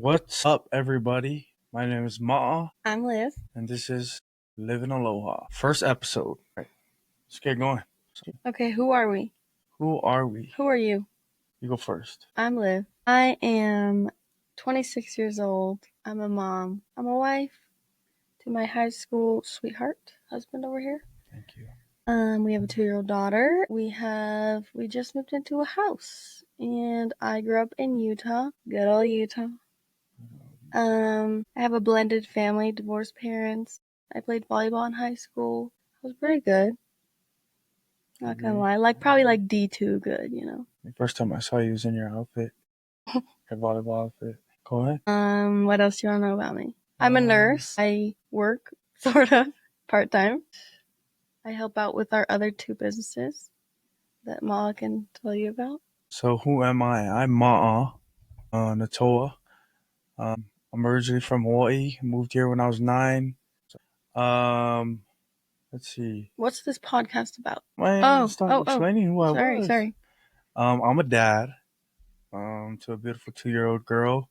What's up, everybody? My name is Ma'a, I'm Liv. and this is Live in Aloha. First episode. All right, let's get going. Okay, who are we? Who are we? Who are you? You go first. I'm Liv. I am 26 years old. I'm a mom. I'm a wife to my high school sweetheart husband over here. Thank you. We have a 2-year-old daughter. We just moved into a house, and I grew up in Utah. Good old Utah. I have a blended family, divorced parents. I played volleyball in high school. I was pretty good. Not gonna lie, probably like D2 good, you know. The first time I saw you was in your outfit, your volleyball outfit. Go ahead. What else do you want to know about me? I'm a nurse. I work sort of part-time. I help out with our other 2 businesses that Ma'a can tell you about. So who am I? I'm Ma'a Natoa. I'm originally from Hawaii. Moved here when I was 9. Let's see. What's this podcast about? Stop explaining who I was. Sorry. I'm a dad to a beautiful 2-year-old girl.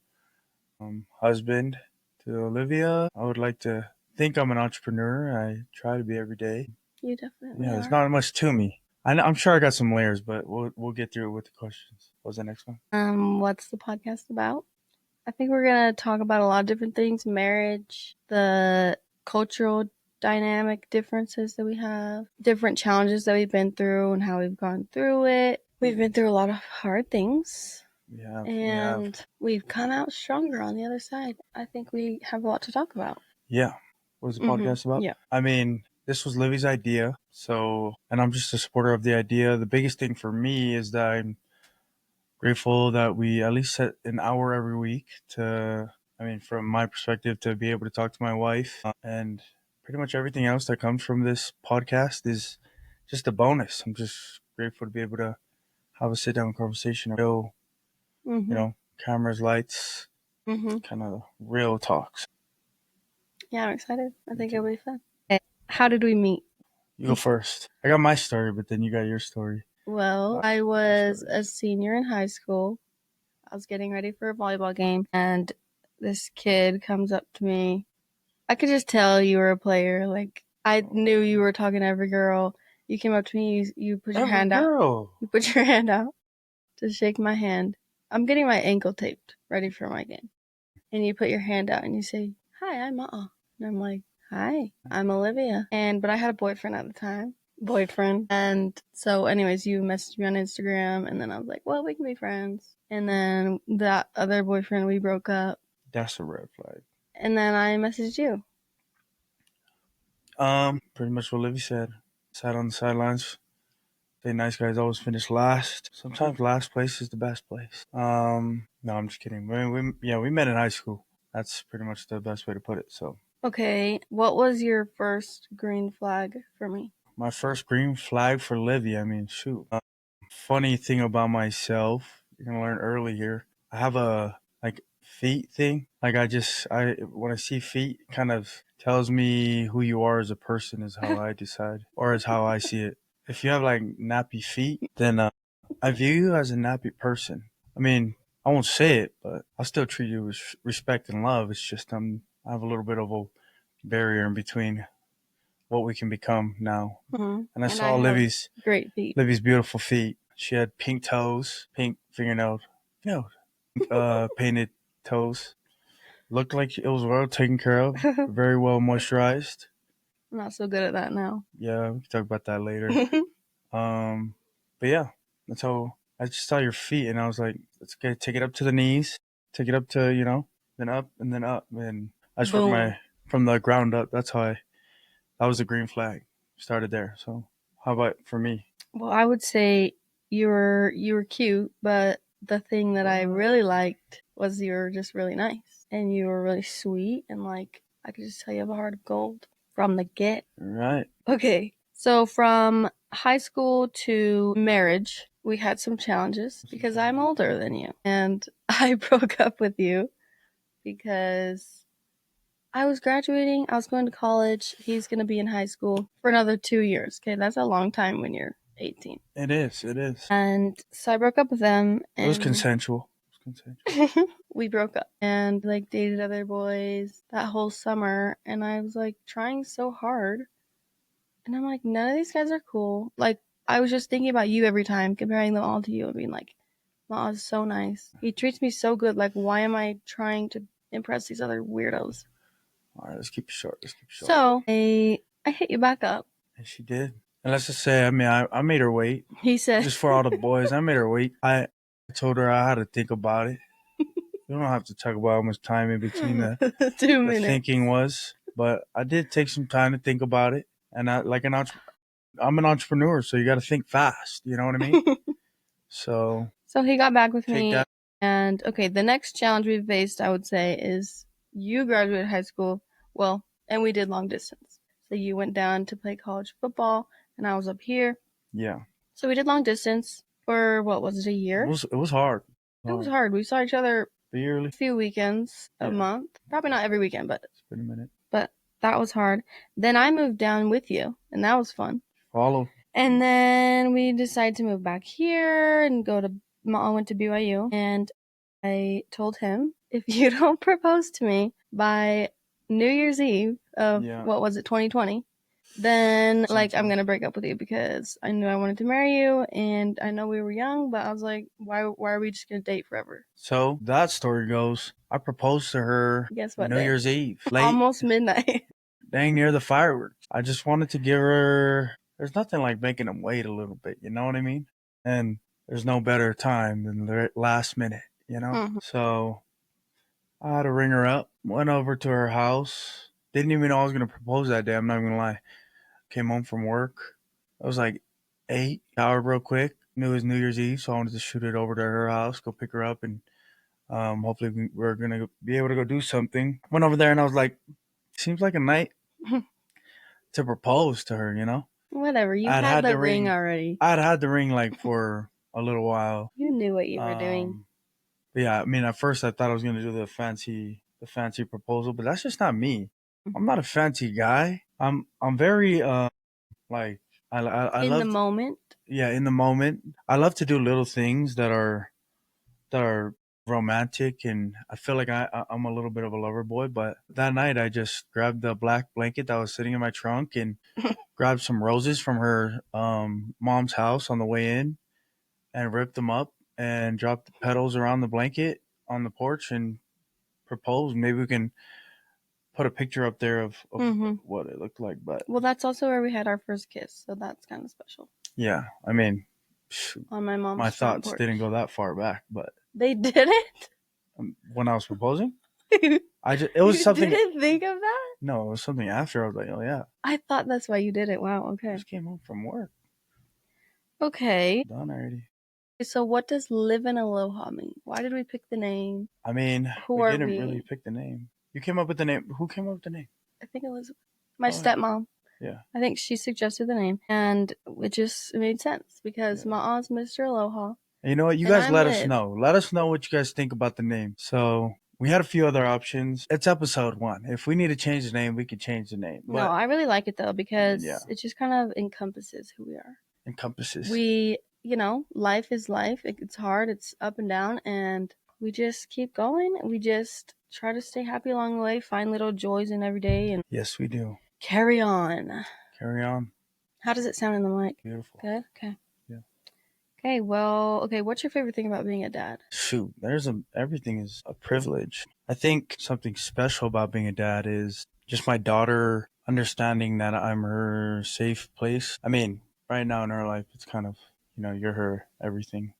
Husband to Olivia. I would like to think I'm an entrepreneur. I try to be every day. You definitely Yeah, are. there's not much to me. I'm sure I got some layers, but we'll get through it with the questions. What was the next one? What's the podcast about? I think we're gonna talk about a lot of different things: marriage, the cultural dynamic differences that we have, different challenges that we've been through and how we've gone through it. We've been through a lot of hard things. Yeah, and we've come out stronger on the other side. I think we have a lot to talk about. Yeah. What was the podcast about? Yeah. I mean, this was Livy's idea, and I'm just a supporter of the idea. The biggest thing for me is that I'm grateful that we at least set an hour every week from my perspective, to be able to talk to my wife. And pretty much everything else that comes from this podcast is just a bonus. I'm just grateful to be able to have a sit down conversation, cameras, lights, kind of real talks. Yeah, I'm excited. I think it'll be fun. How did we meet? You go first. I got my story, but then you got your story. Well, I was a senior in high school. I was getting ready for a volleyball game, and this kid comes up to me. I could just tell you were a player. Like, I knew you were talking to every girl. You came up to me, you put your hand out. You put your hand out to shake my hand. I'm getting my ankle taped, ready for my game. And you put your hand out and you say, "Hi, I'm Ma'a." And I'm like, "Hi, I'm Olivia." But I had a boyfriend at the time. And so anyways, you messaged me on Instagram, and then I was like, well, we can be friends. And then that other boyfriend, we broke up. That's a red flag. And then I messaged you. Pretty much what Livy said. Sat on the sidelines. Say nice guys always finish last. Sometimes last place is the best place. No, I'm just kidding. We met in high school. That's pretty much the best way to put it. So. Okay, what was your first green flag for me? My first green flag for Livy. I mean, shoot. Funny thing about myself, you're gonna learn early here. I have a feet thing. Like when I see feet, it kind of tells me who you are as a person, is how I decide, or is how I see it. If you have like nappy feet, then I view you as a nappy person. I mean, I won't say it, but I'll still treat you with respect and love. It's just I have a little bit of a barrier in between what we can become now. Mm-hmm. And I saw Livy's great feet. Livy's beautiful feet. She had pink toes, pink fingernails, painted toes. Looked like it was well taken care of, very well moisturized. I'm not so good at that now. Yeah, we can talk about that later. But yeah, that's how I just saw your feet, and I was like, let's take it up to the knees, take it up to then up and then up, and I just worked from the ground up. That was the green flag. Started there. So how about for me? Well, I would say you were cute, but the thing that I really liked was you were just really nice, and you were really sweet, and like I could just tell you have a heart of gold from the get. Right. Okay, so from high school to marriage, we had some challenges because I'm older than you, and I broke up with you because I was graduating, I was going to college, he's going to be in high school for another 2 years. Okay, that's a long time when you're 18. It is. And so I broke up with them. It was consensual. We broke up and like dated other boys that whole summer, and I was like trying so hard, and I'm like, none of these guys are cool. Like, I was just thinking about you every time, comparing them all to you and being like, Ma'a's so nice. He treats me so good. Like, why am I trying to impress these other weirdos? All right, let's keep it short. Let's keep it short. So I hit you back up. And she did. And let's just say, I mean, I made her wait. He said, Just for all the boys, I made her wait. I told her I had to think about it. We don't have to talk about how much time in between the 2 minutes. thinking was, but I did take some time to think about it. And I'm an entrepreneur, so you got to think fast. You know what I mean? So he got back with me. that. And okay, the next challenge we've faced, I would say, is you graduated high school. Well, and we did long distance. So you went down to play college football, and I was up here. Yeah. So we did long distance for what was it, a year? It was hard. It was hard. We saw each other yearly, a few weekends a month. Probably not every weekend, but it's been a minute. But that was hard. Then I moved down with you, and that was fun. Follow. And then we decided to move back here and go to. Ma'a went to BYU, and I told him, if you don't propose to me by New Year's Eve of what was it, 2020, then like I'm gonna break up with you, because I knew I wanted to marry you, and I know we were young, but I was like, why are we just gonna date forever? So that story goes, I proposed to her. Guess what? New day? Year's Eve, late, almost midnight. dang near the fireworks. I just wanted to give her. There's nothing like making them wait a little bit. You know what I mean? And there's no better time than the last minute. You know. Mhm. So I had to ring her up. Went over to her house. Didn't even know I was gonna propose that day. I'm not even gonna lie. Came home from work. It was like 8, showered real quick. Knew it was New Year's Eve, so I wanted to shoot it over to her house, go pick her up, and hopefully we're gonna be able to go do something. Went over there and I was like, seems like a night to propose to her, you know? Whatever. You had the ring already. I'd had the ring like for a little while. You knew what you were doing. But yeah, I mean, at first I thought I was gonna do the fancy proposal, but that's just not me. I'm not a fancy guy. I'm very like I In love the moment. Yeah, in the moment. I love to do little things that are romantic, and I feel like I'm a little bit of a lover boy. But that night, I just grabbed the black blanket that was sitting in my trunk and grabbed some roses from her mom's house on the way in and ripped them up and dropped the petals around the blanket on the porch and proposed. Maybe we can put a picture up there of what it looked like. But well, that's also where we had our first kiss, so that's kind of special. Yeah, I mean, shoot, on my mom's my front thoughts porch. didn't go that far back, but They didn't. When I was proposing, it was you something. Didn't think of that? No, it was something after. I was like, oh yeah. I thought that's why you did it. Wow. Okay. I just came home from work. Okay. Done already. So what does live in aloha mean? Why did we pick the name? I mean, we didn't really pick the name. You came up with the name. Who came up with the name? I think it was my stepmom. Yeah. I think she suggested the name, and it just made sense because Ma'a's Mr. Aloha. And you know what? You guys let us know. Let us know what you guys think about the name. So we had a few other options. It's episode 1. If we need to change the name, we can change the name. No, I really like it though, because it just kind of encompasses who we are. Encompasses. Life is life. It's hard. It's up and down, and we just keep going. We just try to stay happy along the way, find little joys in every day, and yes, we do. Carry on. Carry on. How does it sound in the mic? Beautiful. Good? Okay. Yeah. Okay, well, what's your favorite thing about being a dad? Shoot, everything is a privilege. I think something special about being a dad is just my daughter understanding that I'm her safe place. I mean, right now in her life, it's kind of, you're her everything.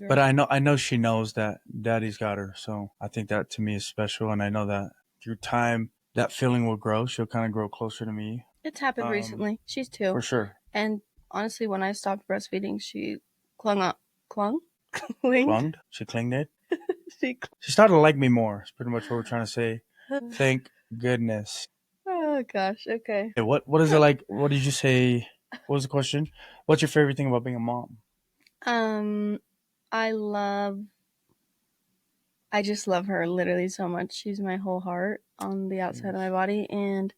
But I know she knows that daddy's got her. So I think that to me is special. And I know that through time, that feeling will grow. She'll kind of grow closer to me. It's happened recently. She's 2. For sure. And honestly, when I stopped breastfeeding, she clung? Clunged? She clinged? She started to like me more. That's pretty much what we're trying to say. Thank goodness. Oh, gosh. Okay. Hey, what is it like? What did you say? What was the question? What's your favorite thing about being a mom? I just love her literally so much. She's my whole heart on the outside of my body, and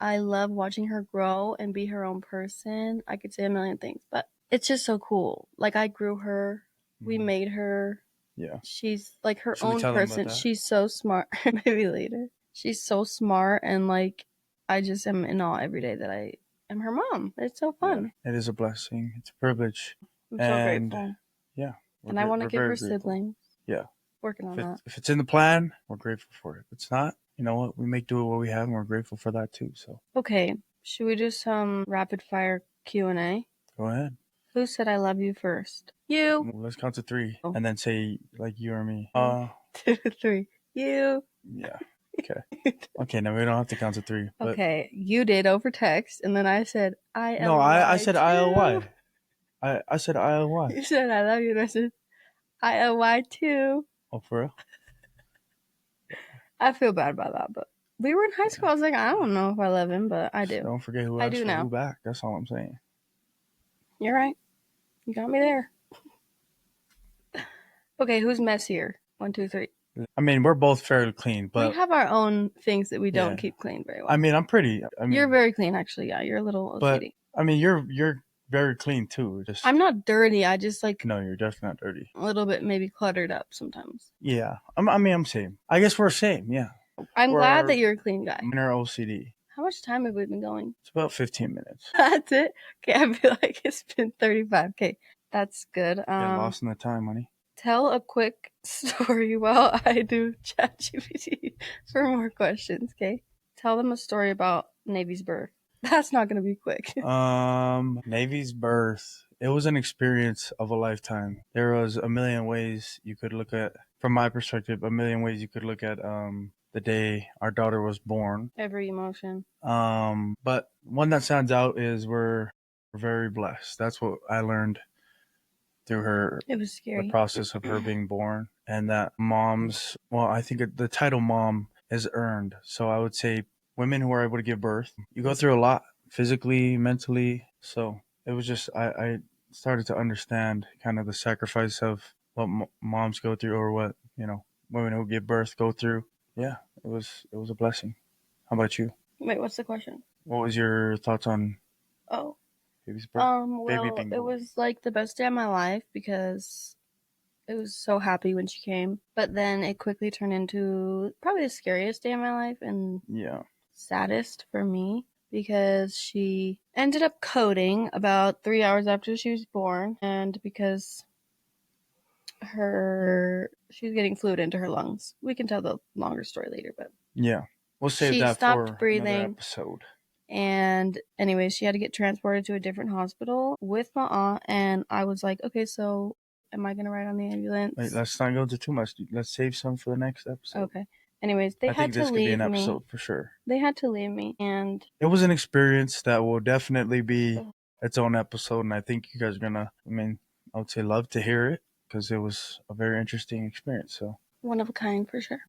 I love watching her grow and be her own person. I could say a million things, but it's just so cool. Like, I grew her. We made her. Yeah. She's like her Should we own tell them about person. that? She's so smart. Maybe later. She's so smart, and like I just am in awe every day that I am her mom. It's so Yeah. fun. It is a blessing. It's a privilege. I'm so And grateful. yeah, And I want to we're give very her grateful. siblings. Yeah. Working on that. If it's in the plan, we're grateful for it. If it's not, you know what? We make do with what we have, and we're grateful for that too. So Okay, should we do some rapid fire Q&A? go ahead. Who said I love you first? You. Well, let's count to 3 Oh. and then say like you or me. 2, 3. You. Yeah. Okay. Okay, now we don't have to count to 3. But Okay, you did over text, and then I said no, I said ILY2. ILY. I said ILY. You said I love you, and I said ILY2. Oh, for real? I feel bad about that, but we were in high school. I was like, I don't know if I love him, but I do. Don't forget who I asked do for now. who back. That's all I'm saying. You're right. You got me there. Okay, who's messier? 1, 2, 3. I mean, we're both fairly clean, but we have our own things that we don't yeah. keep clean very well. I mean, I'm pretty. I mean, you're very clean, actually. Yeah, you're a little but OCD. I mean, you're very clean too. Just I'm not dirty. I just like no, you're definitely not dirty. a little bit maybe cluttered up sometimes. Yeah, I mean, I'm same. I guess we're same. Yeah, I'm glad that you're a clean guy. Minor OCD. How much time have we been going? It's about 15 minutes. That's it. Okay, I feel like it's been 35. Okay, that's good. Get lost in the time, honey. Tell a quick story while I do ChatGPT for more questions. Okay, tell them a story about Navy's birth. That's not gonna be quick. Navy's birth. It was an experience of a lifetime. There was a million ways you could look at, from my perspective, a million ways you could look at the day our daughter was born. Every emotion. But one that stands out is we're very blessed. That's what I learned through her. It was scary. The process of her being born, and that moms. Well, I think the title mom is earned. So I would say women who are able to give birth, you go through a lot physically, mentally. So it was just I started to understand kind of the sacrifice of what moms go through, or what women who give birth go through. Yeah, it was a blessing. How about you? Wait, what's the question? What was your thoughts on Oh, baby's birth? well, Baby being it born. was like the best day of my life because I was so happy when she came. But then it quickly turned into probably the scariest day of my life and Yeah. saddest for me because she ended up coding about 3 hours after she was born, and because she was getting fluid into her lungs. We can tell the longer story later, but yeah, we'll save she that stopped for breathing. another episode. And anyways, she had to get transported to a different hospital with Ma'a, and I was like, okay, so am I gonna ride on the ambulance? Wait, let's not go into too much. Let's save some for the next episode. Okay. Anyways, they I had think to this could be leave an me. episode for sure. They had to leave me, and It was an experience that will definitely be its own episode, and I think you guys are gonna. I mean, I would say love to hear it because it was a very interesting experience. So one of a kind for sure.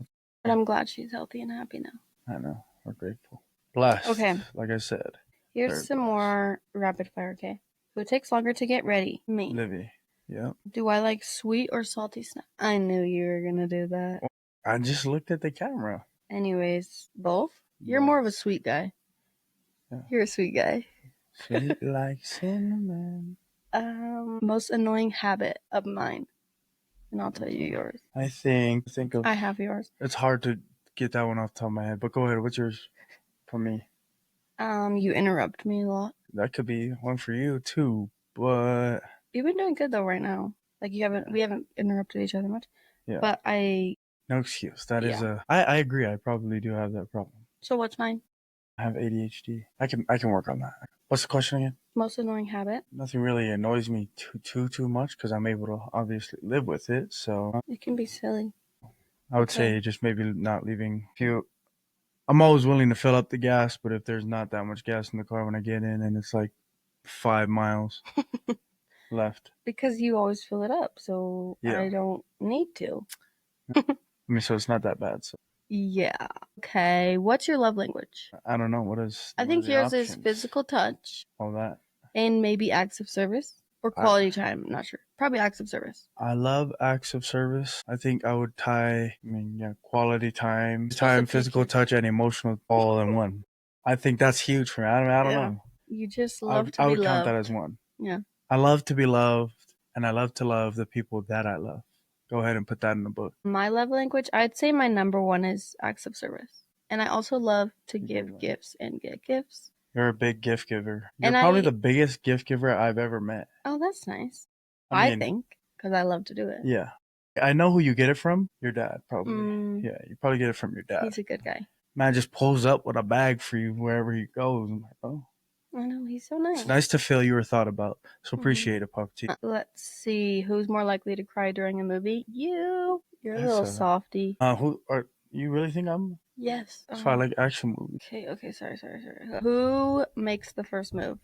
But I'm glad she's healthy and happy now. I know we're grateful, blessed. Okay. Like I said. Here's some more rapid fire. Okay. Who takes longer to get ready? Me. Livy. Yeah. Do I like sweet or salty snacks? I knew you were gonna do that. I just looked at the camera. Anyways, both? You're more of a sweet guy. Yeah. You're a sweet guy. Sweet like cinnamon. Most annoying habit of mine. And I'll tell you yours. I think of. I have yours. It's hard to get that one off the top of my head, but go ahead. What's yours for me? You interrupt me a lot. That could be one for you too, but you've been doing good though right now. Like we haven't interrupted each other much. Yeah. But no excuse. That is I agree. I probably do have that problem. So what's mine? I have ADHD. I can work on that. What's the question again? Most annoying habit? Nothing really annoys me too much because I'm able to obviously live with it. So it can be silly. I would say just maybe not leaving fuel. I'm always willing to fill up the gas, but if there's not that much gas in the car when I get in and it's like 5 miles left. Because you always fill it up, so I don't need to. I mean, so it's not that bad. So. Yeah. Okay. What's your love language? I don't know. What is? I think yours is physical touch. All that. And maybe acts of service or quality time. I'm not sure. Probably acts of service. I love acts of service. I think I would tie, quality time, physical touch, and emotional all in one. I think that's huge for me. I don't know. You just love to be loved. I would count that as one. Yeah. I love to be loved, and I love to love the people that I love. Go ahead and put that in the book. My love language, I'd say my number one is acts of service. And I also love to give gifts and get gifts. You're a big gift giver. You're probably the biggest gift giver I've ever met. Oh, that's nice. I think, because I love to do it. Yeah. I know who you get it from. Your dad, probably. Yeah, you probably get it from your dad. He's a good guy. Man just pulls up with a bag for you wherever he goes. I'm like, oh. I know, he's so nice. It's nice to feel you were thought about. So appreciate it, Papa T. Let's see, who's more likely to cry during a movie? You. You're a little softy. You really think I'm? Yes. So I like action movies. Okay, sorry. Who makes the first move?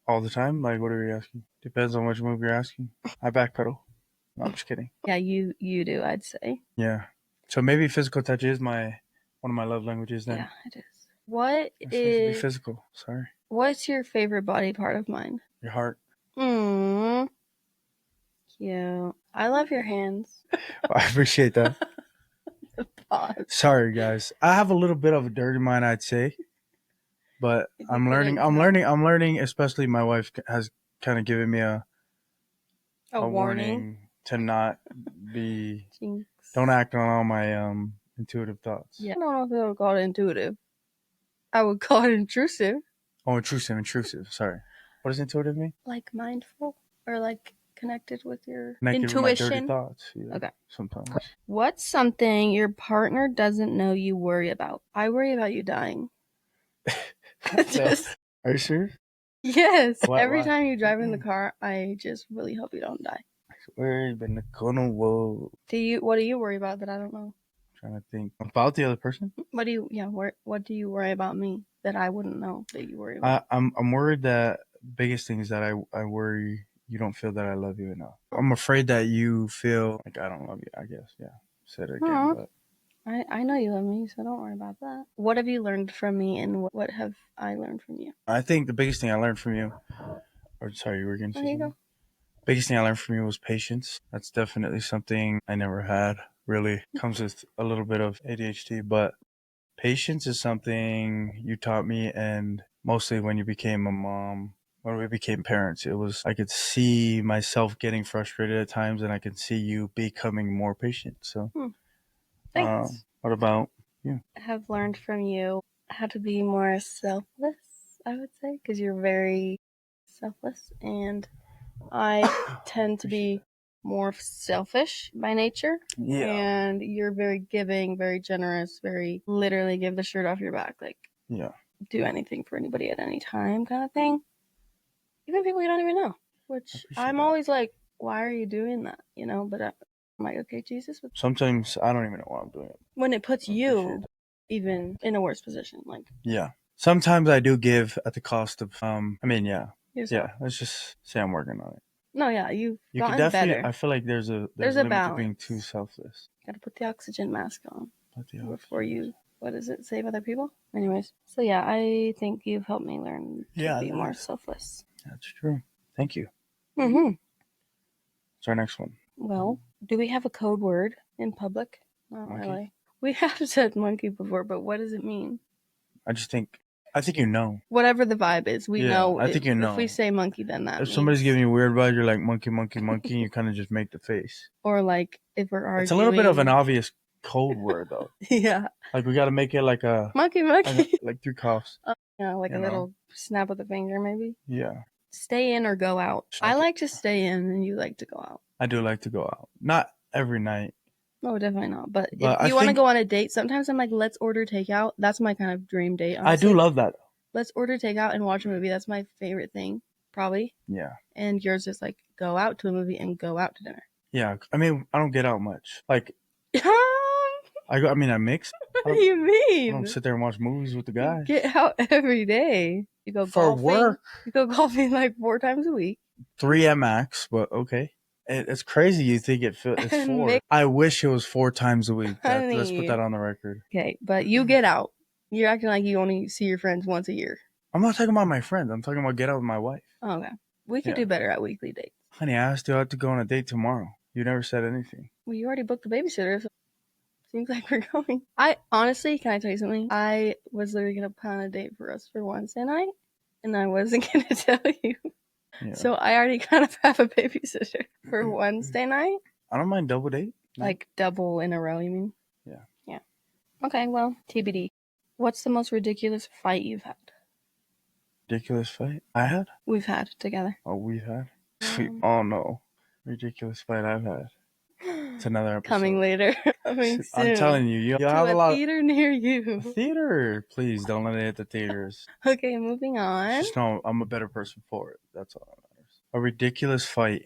All the time? Like, what are you asking? Depends on which move you're asking. I backpedal. No, I'm just kidding. Yeah, you do, I'd say. Yeah. So maybe physical touch is one of my love languages then. Yeah, it is. What is... Be physical. Sorry. What's your favorite body part of mine? Your heart. Cute. I love your hands. I appreciate that. Sorry, guys. I have a little bit of a dirty mind, I'd say. But I'm learning, especially my wife has kind of given me a warning to not be... Jinx. Don't act on all my intuitive thoughts. Yeah, I don't know if I would call it intuitive. I would call it intrusive. Oh, intrusive. Sorry. What does intuitive mean? Like mindful or like connected with your intuition. With my dirty thoughts. Yeah, okay. Sometimes. What's something your partner doesn't know you worry about? I worry about you dying. Are you serious? Yes. Every time you drive in the car, I just really hope you don't die. What do you worry about that I don't know? I'm trying to think about the other person. What do you worry about me that I wouldn't know that you worry about? I'm worried that biggest thing is that I worry you don't feel that I love you enough. I'm afraid that you feel like I don't love you, I guess. Yeah. Said it again, but I know you love me, so don't worry about that. What have you learned from me, and what have I learned from you? I think the biggest thing I learned from you, you were going to say something? Biggest thing I learned from you was patience. That's definitely something I never had. Really comes with a little bit of ADHD, but patience is something you taught me, and mostly when you became a mom, when we became parents, I could see myself getting frustrated at times, and I could see you becoming more patient. So, thanks. What about you? I have learned from you how to be more selfless, I would say, because you're very selfless, and I tend to be more selfish by nature. Yeah. And you're very giving, very generous, very literally give the shirt off your back. Like, yeah, do anything for anybody at any time kind of thing. Even people you don't even know. Which I'm always like, why are you doing that? You know, but I'm like, okay, Jesus. Sometimes I don't even know why I'm doing it. When it puts you even in a worse position. Like, yeah. Sometimes I do give at the cost of, yeah. Yeah, let's just say I'm working on it. No, yeah, you can definitely better. I feel like there's a limit to being too selfless. Gotta put the oxygen mask on before you. What does it save other people? Anyways, so yeah, I think you've helped me learn to be more selfless. That's true. Thank you. What's our next one? Well, do we have a code word in public? Not really. We have said monkey before, but what does it mean? I think you know. Whatever the vibe is, we know. I think you know. If we say monkey, then that if somebody's giving you a weird vibe, you're like monkey, you kind of just make the face. Or like if we're arguing. It's a little bit of an obvious code word, though. Yeah. Like we got to make it like a... Monkey. Like 3 coughs. Yeah, like a little snap of the finger, maybe. Yeah. Stay in or go out. I like to stay in and you like to go out. I do like to go out. Not every night. No, definitely not. But if you want to go on a date, sometimes I'm like, let's order takeout. That's my kind of dream date. Honestly. I do love that. Let's order takeout and watch a movie. That's my favorite thing, probably. Yeah. And yours is like go out to a movie and go out to dinner. Yeah. I mean, I don't get out much. Like, I mix. What do you mean? I don't sit there and watch movies with the guys. You get out every day. You go for golfing. Work. You go golfing like 4 times a week. 3 at max, but okay. It's crazy you think it's 4. I wish it was 4 times a week. Let's put that on the record. Okay, but you get out. You're acting like you only see your friends once a year. I'm not talking about my friends. I'm talking about get out with my wife. Oh, okay. We could do better at weekly dates. Honey, I asked you out to go on a date tomorrow. You never said anything. Well, you already booked the babysitter, so seems like we're going. Can I tell you something? I was literally going to plan a date for us for Wednesday night, and I wasn't going to tell you. Yeah. So I already kind of have a babysitter for Wednesday night. I don't mind double date. Like double in a row, you mean? Yeah. Yeah. Okay, well, TBD. What's the most ridiculous fight you've had? Ridiculous fight I had? We've had together. Oh, we've had? Oh no. Ridiculous fight I've had. It's another episode. Coming later. Coming soon. I'm telling you, you have to a lot theater near you. of theater. Please don't let it hit the theaters. Okay, moving on. Just know I'm a better person for it. That's all that matters. A ridiculous fight.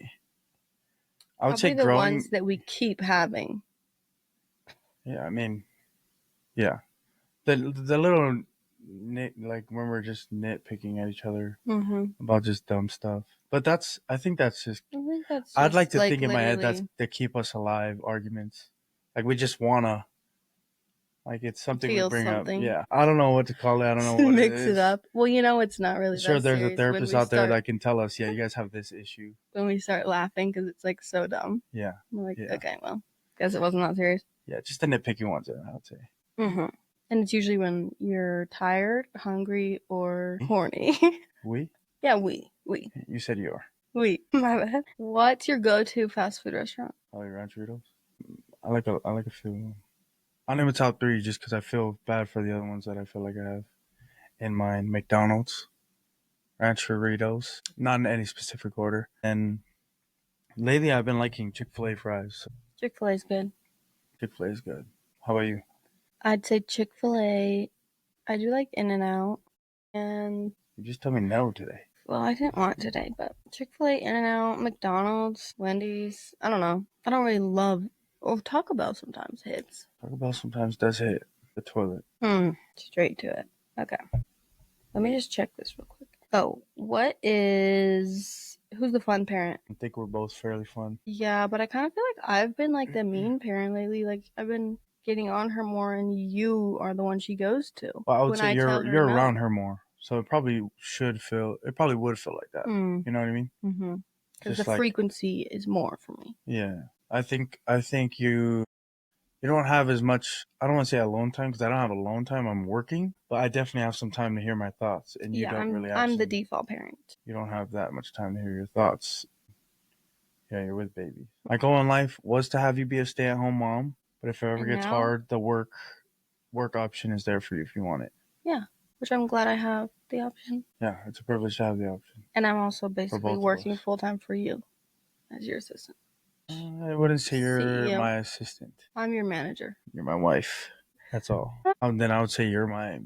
I would say Probably the growing. ones that we keep having. Yeah, I mean, yeah, the little like when we're just nitpicking at each other about just dumb stuff. But I think that's just. I'd like to think in my head that's to keep us alive arguments. Like we just wanna. Like it's something we bring up. Yeah, I don't know what to call it. I don't know what mix it up. Well, you know, it's not really. I'm sure there's a therapist out there that can tell us. Yeah, you guys have this issue. When we start laughing because it's like so dumb. Yeah. We're like, okay, well, guess it wasn't that serious. Yeah, just the nitpicking ones. I would say. And it's usually when you're tired, hungry, or horny. We? Yeah, we. You said you are. We. My bad. What's your go-to fast food restaurant? Probably Rancheritos. I like a few. I'll name a top 3 just because I feel bad for the other ones that I feel like I have in mind. McDonald's, Rancheritos, not in any specific order. And lately I've been liking Chick-fil-A fries. Chick-fil-A is good. Chick-fil-A is good. How about you? I'd say Chick-fil-A. I do like In-N-Out. And you just told me no today. Well, I didn't want today, but Chick-fil-A, In-N-Out, McDonald's, Wendy's. I don't know. I don't really love. Or Taco Bell sometimes hits. Taco Bell sometimes does hit the toilet. Straight to it. Okay. Let me just check this real quick. Oh, who's the fun parent? I think we're both fairly fun. Yeah, but I kind of feel like I've been like the mean parent lately. Like I've been getting on her more, and you are the one she goes to. Well, I would say you're around her more, so it probably would feel like that. You know what I mean? Because the frequency is more for me. Yeah, I think you don't have as much. I don't want to say alone time because I don't have alone time. I'm working, but I definitely have some time to hear my thoughts, and you don't really have. I'm the default parent. You don't have that much time to hear your thoughts. Yeah, you're with babies. My goal in life was to have you be a stay-at-home mom, but if it ever gets hard, the work option is there for you if you want it. Yeah, which I'm glad I have the option. Yeah, it's a privilege to have the option. And I'm also basically working full-time for you as your assistant. I wouldn't say you're my assistant. I'm your manager. You're my wife. That's all. Then I would say you're my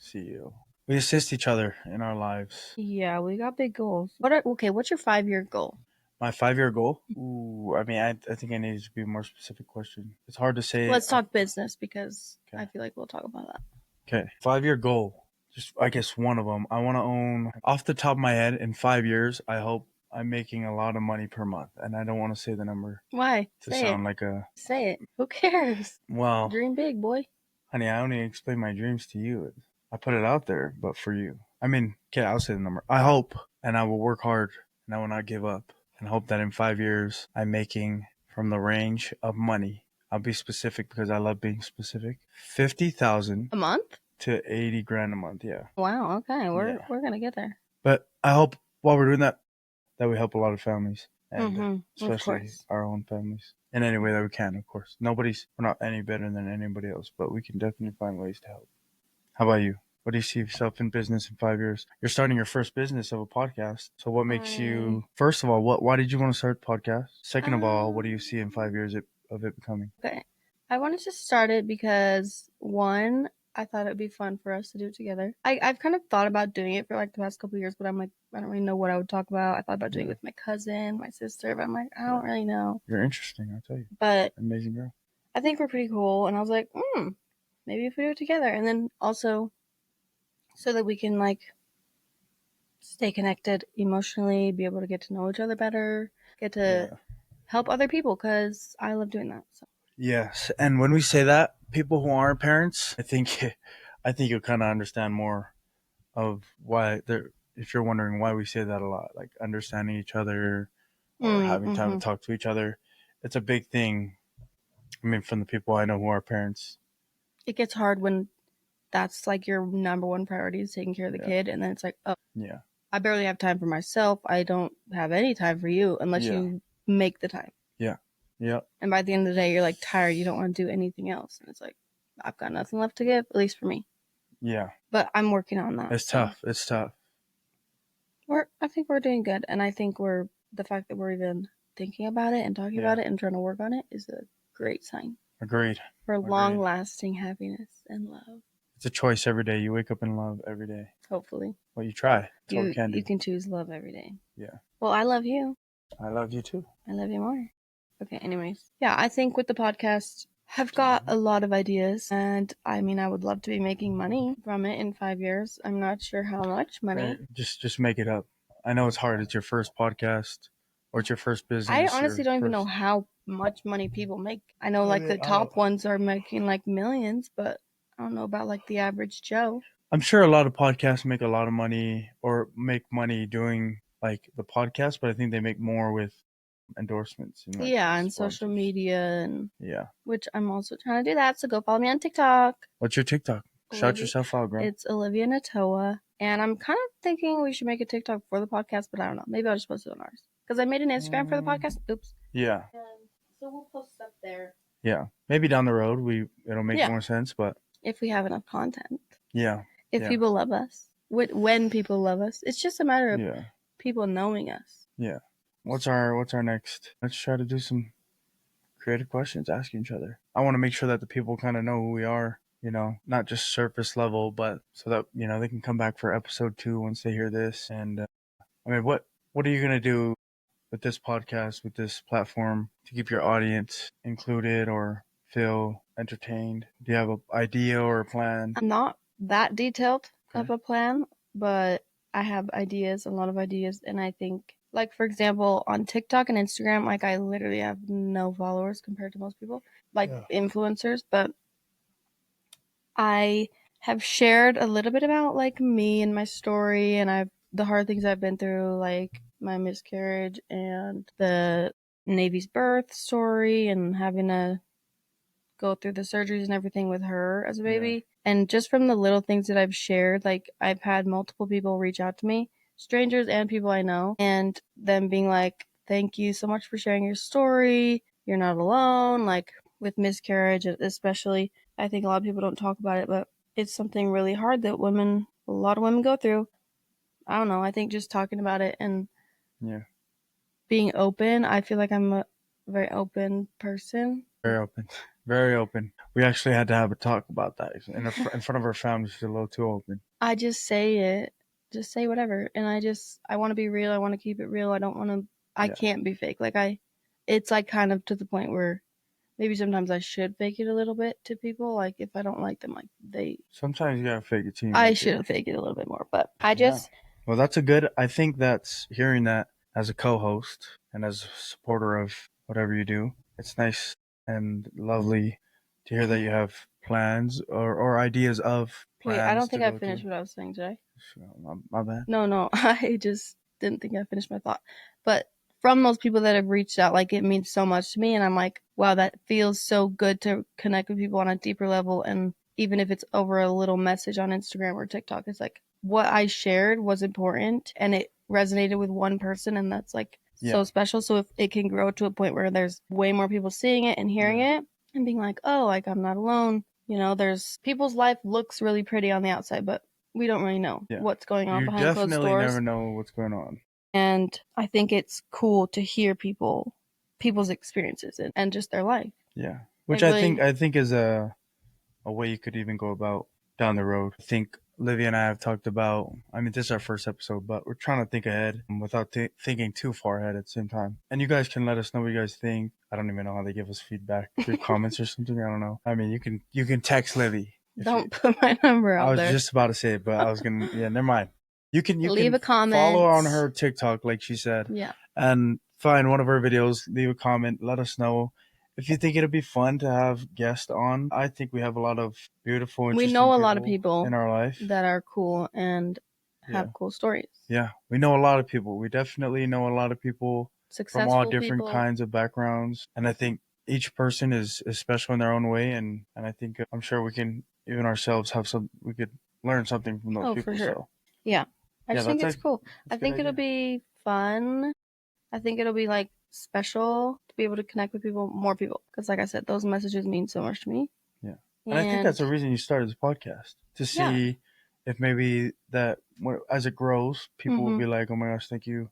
CEO. We assist each other in our lives. Yeah, we got big goals. What's your 5-year goal? My 5-year goal? Ooh, I mean, I think I need to be a more specific question. It's hard to say. Let's talk business because I feel like we'll talk about that. Okay. 5-year goal. Just, I guess one of them. I want to own, off the top of my head, in 5 years, I hope I'm making a lot of money per month. And I don't want to say the number. Why? Say it. Who cares? Well. Dream big, boy. Honey, I only explain my dreams to you. I put it out there, but for you. I mean, okay, I'll say the number. I hope, and I will work hard, and I will not give up. And hope that in 5 years, I'm making from the range of money. I'll be specific because I love being specific. $50,000 a month to $80,000 a month. Yeah. Wow. Okay, we're gonna get there. But I hope while we're doing that we help a lot of families, and especially our own families in any way that we can. Of course, we're not any better than anybody else, but we can definitely find ways to help. How about you? What do you see yourself in business in 5 years? You're starting your first business of a podcast. So what makes you, first of all, why did you want to start a podcast? Second of all, what do you see in 5 years of it becoming? Okay. I wanted to start it because, one, I thought it would be fun for us to do it together. I've kind of thought about doing it for like the past couple of years, but I'm like, I don't really know what I would talk about. I thought about doing it with my cousin, my sister, but I'm like, I don't really know. You're interesting, I'll tell you. But amazing girl. I think we're pretty cool. And I was like, maybe if we do it together. And then also so that we can like stay connected emotionally, be able to get to know each other better, get to help other people, because I love doing that. So. Yes, and when we say that, people who aren't parents, I think you'll kind of understand more of why if you're wondering why we say that a lot, like understanding each other or having time to talk to each other. It's a big thing. I mean, from the people I know who are parents. It gets hard when that's like your number one priority is taking care of the kid, and then it's like, oh, yeah, I barely have time for myself. I don't have any time for you unless you make the time. Yeah. Yep. And by the end of the day, you're like tired. You don't want to do anything else. And it's like, I've got nothing left to give, at least for me. Yeah. But I'm working on that. It's tough. It's tough. I think we're doing good. And I think the fact that we're even thinking about it and talking about it and trying to work on it is a great sign. Agreed. For long lasting happiness and love. It's a choice every day. You wake up in love every day. Hopefully. Well, you try. That's all we can do. You can choose love every day. Yeah. Well, I love you. I love you too. I love you more. Okay, anyways. Yeah, I think with the podcast, I've got a lot of ideas. And I mean, I would love to be making money from it in 5 years. I'm not sure how much money. Right. Just make it up. I know it's hard. It's your first podcast or it's your first business. I honestly don't even know how much money people make. I know like the top ones are making like millions, but I don't know about like the average Joe. I'm sure a lot of podcasts make a lot of money or make money doing like the podcast, but I think they make more with endorsements and like and social media and yeah, which I'm also trying to do that. So go follow me on TikTok. What's your TikTok? Shout yourself out, girl. It's Olivia and Natoa, and I'm kind of thinking we should make a TikTok for the podcast, but I don't know. Maybe I'll just post it on ours because I made an Instagram for the podcast. Oops. Yeah. So we'll post stuff there. Yeah, maybe down the road it'll make more sense, but if we have enough content. Yeah. If people love us, when people love us, it's just a matter of people knowing us. Yeah. What's our next? Let's try to do some creative questions, asking each other. I want to make sure that the people kind of know who we are, not just surface level, but so that, they can come back for episode 2 once they hear this. And I mean, what are you going to do with this podcast, with this platform to keep your audience included or feel entertained? Do you have an idea or a plan? I'm not that detailed of a plan, but I have ideas, a lot of ideas. And I think, like, for example, on TikTok and Instagram, like, I literally have no followers compared to most people, like influencers, but I have shared a little bit about, like, me and my story and the hard things I've been through, like my miscarriage and the Navy's birth story and having to go through the surgeries and everything with her as a baby. And just from the little things that I've shared, like I've had multiple people reach out to me, strangers and people I know, and them being like, thank you so much for sharing your story. You're not alone. Like with miscarriage, especially, I think a lot of people don't talk about it, but it's something really hard that a lot of women go through. I don't know. I think just talking about it and being open, I feel like I'm a very open person. Very open. Very open. We actually had to have a talk about that in front of our family. She's a little too open. I just say it. Just say whatever. And I want to be real. I want to keep it real. I can't be fake. It's like kind of to the point where maybe sometimes I should fake it a little bit to people. Like if I don't like them, sometimes you gotta fake it too. I should fake it a little bit more, but well, I think that's hearing that as a co-host and as a supporter of whatever you do. It's nice and lovely to hear that you have plans or ideas of plans. Wait, I don't think I finished what I was saying, did I? My bad. No, I just didn't think I finished my thought. But from those people that have reached out, like it means so much to me, and I'm like, wow, that feels so good to connect with people on a deeper level. And even if it's over a little message on Instagram or TikTok, it's like what I shared was important and it resonated with one person, and that's like so special. So if it can grow to a point where there's way more people seeing it and hearing it and being like, oh, like I'm not alone. There's people's life looks really pretty on the outside, but we don't really know what's going on behind closed doors. You definitely never know what's going on. And I think it's cool to hear people's experiences and just their life. Yeah, which I think is a way you could even go about down the road. I think Livy and I have talked about, I mean, this is our first episode, but we're trying to think ahead without thinking too far ahead at the same time. And you guys can let us know what you guys think. I don't even know how they give us feedback through comments or something. I don't know. I mean, you can text Livy. Don't put my number out there. I was just about to say it, but I was going to, never mind. You can leave a comment. Follow on her TikTok, like she said. Yeah. And find one of her videos, leave a comment, let us know. If you think it'd be fun to have guests on, I think we have a lot of beautiful, interesting people. We know a lot of people in our life that are cool and have cool stories. Yeah, we know a lot of people. We definitely know a lot of people from all different kinds of backgrounds. And I think each person is special in their own way. And I think I'm sure we can, even ourselves, we could learn something from those people. For sure. So. Yeah. I just think it's cool. I think it'll be fun. I think it'll be like special to be able to connect with more people. Because like I said, those messages mean so much to me. Yeah. And I think that's the reason you started this podcast, to see if maybe that as it grows, people will be like, oh my gosh, thank you.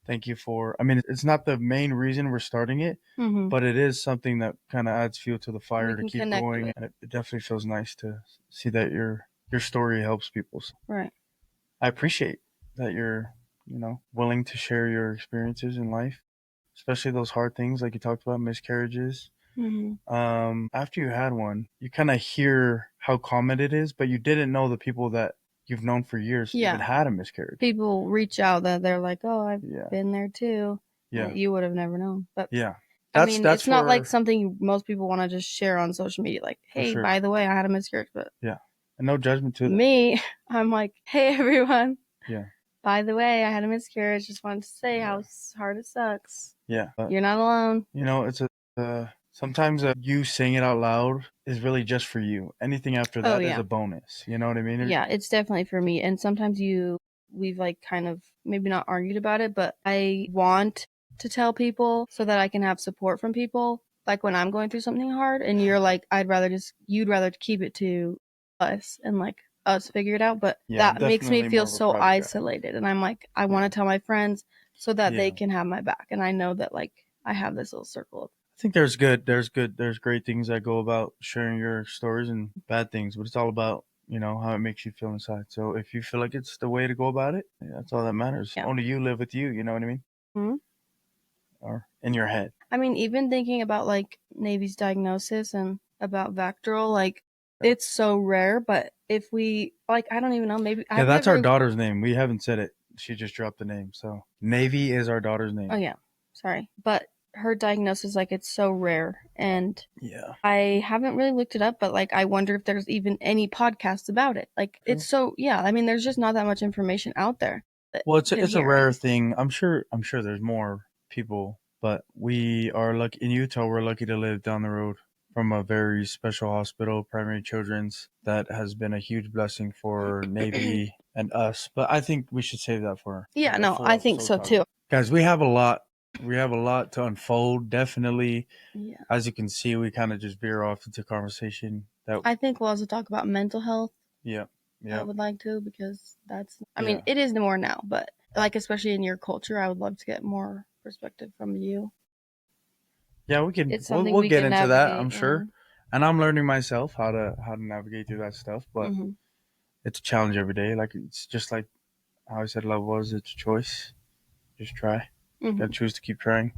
Thank you for, I mean, it's not the main reason we're starting it, but it is something that kind of adds fuel to the fire to keep going. And it definitely feels nice to see that your story helps people. So Right. I appreciate that you're, willing to share your experiences in life, especially those hard things like you talked about, miscarriages. After you had one, you kind of hear how common it is, but you didn't know the people that you've known for years even had a miscarriage. People reach out that they're like, oh, I've been there too. Yeah. You would have never known. But yeah. I mean, it's not like something most people want to just share on social media. Like, hey, by the way, I had a miscarriage. But yeah, and no judgment to me. I'm like, hey, everyone. Yeah. By the way, I had a miscarriage. Just wanted to say how hard it sucks. Yeah. You're not alone. It's sometimes you saying it out loud is really just for you. Anything after that is a bonus. You know what I mean? Yeah, it's definitely for me. And sometimes we've like kind of maybe not argued about it, but I want to tell people so that I can have support from people. Like when I'm going through something hard and you're like, you'd rather keep it to us and like us figure it out. But that makes me feel so isolated. And I'm like, I want to tell my friends so that they can have my back. And I know that like I have this little circle of. I think there's great things that go about sharing your stories and bad things, but it's all about, how it makes you feel inside. So if you feel like it's the way to go about it, that's all that matters. Yeah. Only you live with you, you know what I mean? Mm-hmm. Or in your head. I mean, even thinking about like Navy's diagnosis and about Vactoril, like it's so rare, but if we like, I don't even know, maybe that's our daughter's name. We haven't said it. She just dropped the name. So Navy is our daughter's name. Oh yeah. Sorry. But her diagnosis, like it's so rare, and I haven't really looked it up, but like I wonder if there's even any podcasts about it. Like it's so I mean, there's just not that much information out there. Well, it's a rare thing. I'm sure there's more people, but we are lucky in Utah. We're lucky to live down the road from a very special hospital, Primary Children's, that has been a huge blessing for Navy and us. But I think we should save that for I think so too. Guys, we have a lot. We have a lot to unfold. Definitely, as you can see, we kind of just veer off into conversation. I think we'll also talk about mental health. Yeah. I would like to, because I mean, it is more now, but like especially in your culture, I would love to get more perspective from you. Yeah, we can. We'll get into that, I'm sure. And I'm learning myself how to navigate through that stuff, but it's a challenge every day. Like it's just like how I said love was. It's a choice. Just try. Gotta choose to keep trying.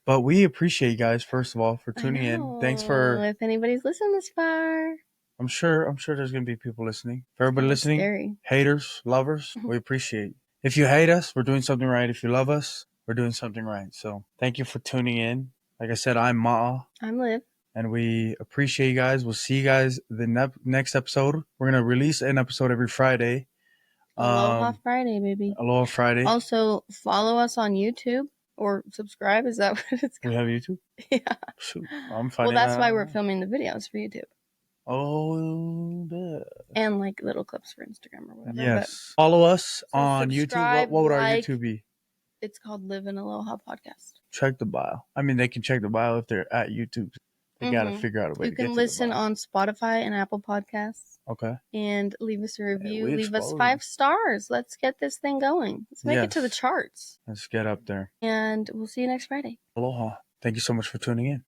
But we appreciate you guys, first of all, for tuning in. Thanks for. If anybody's listened this far. I'm sure there's gonna be people listening. For everybody listening, haters, lovers, we appreciate. If you hate us, we're doing something right. If you love us, we're doing something right. So thank you for tuning in. Like I said, I'm Ma'a. I'm Liv. And we appreciate you guys. We'll see you guys the next episode. We're going to release an episode every Friday. Aloha Friday, baby. Aloha Friday. Also, follow us on YouTube or subscribe. Is that what it's called? We have YouTube? Yeah. Shoot, I'm finding Well, that's why we're filming the videos for YouTube. Oh, and like little clips for Instagram or whatever. Yes. Follow us on YouTube. What would our YouTube be? It's called Live in Aloha Podcast. Check the bio. I mean, they can check the bio if they're at YouTube. They got to figure out a way to get to the bio. You can listen on Spotify and Apple Podcasts. Okay. And leave us a review. Leave us 5 stars. Let's get this thing going. Let's make it to the charts. Let's get up there. And we'll see you next Friday. Aloha. Thank you so much for tuning in.